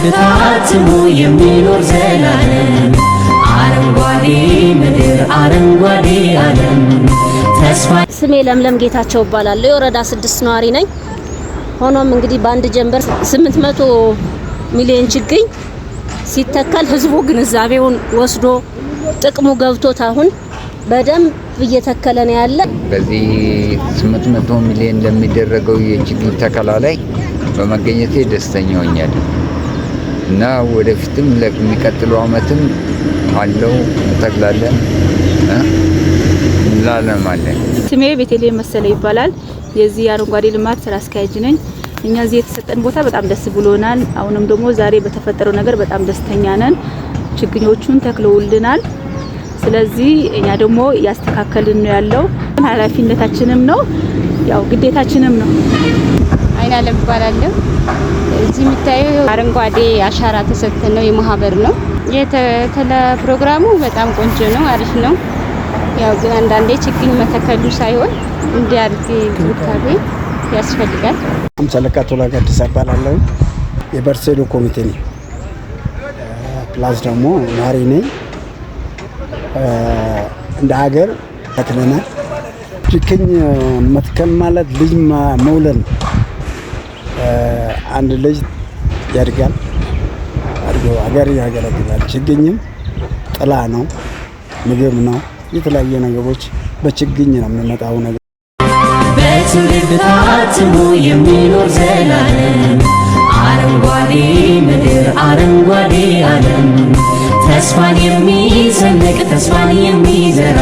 በትውልድ ታትሞ የሚኖር ዘላለም አረንጓዴ ምድር አረንጓዴ ዓለም ተስፋ። ስሜ ለምለም ጌታቸው እባላለሁ። የወረዳ 6 ነዋሪ ነኝ። ሆኖም እንግዲህ በአንድ ጀንበር 800 ሚሊዮን ችግኝ ሲተከል ህዝቡ ግንዛቤውን ወስዶ ጥቅሙ ገብቶት አሁን በደንብ እየተከለ ነው ያለ። በዚህ 800 ሚሊዮን ለሚደረገው የችግኝ ተከላ ላይ በመገኘቴ ደስተኛ ሆኛለሁ እና ወደፊትም ለሚቀጥለው ዓመትም አለው እንተክላለን እንላለማለን። ስሜ ቤተልሔም መሰለ ይባላል። የዚህ አረንጓዴ ልማት ስራ አስኪያጅ ነኝ። እኛ እዚህ የተሰጠን ቦታ በጣም ደስ ብሎናል። አሁንም ደግሞ ዛሬ በተፈጠረው ነገር በጣም ደስተኛ ነን። ችግኞቹን ተክለውልናል። ስለዚህ እኛ ደግሞ ያስተካከልን ነው ያለው። ኃላፊነታችንም ነው ያው ግዴታችንም ነው። አይና ለምባላለሁ። እዚህ የምታየው አረንጓዴ አሻራ ተሰጥተን ነው የማህበር ነው የተከለ ፕሮግራሙ በጣም ቆንጆ ነው፣ አሪፍ ነው። ያው ግን አንዳንዴ ችግኝ መተከሉ ሳይሆን እንዲያርግ እንክብካቤ ያስፈልጋል። አምሳለቃ ቶላ ጋዲሳ እባላለሁ። የበርሴሎ ኮሚቴ ነኝ። ፕላስ ደግሞ ነዋሪ ነኝ። እንደ ሀገር ተክለናል። ችግኝ መትከል ማለት ልጅ መውለድ። አንድ ልጅ ያድጋል፣ አድጎ ሀገር ያገለግላል። ችግኝም ጥላ ነው፣ ምግብ ነው፣ የተለያየ ነገሮች በችግኝ ነው የሚመጣው ነገር። በትውልድ ታትሞ የሚኖር ዘላለም አረንጓዴ ምድር አረንጓዴ ዓለም ተስፋን የሚሰንቅ ተስፋን የሚዘራ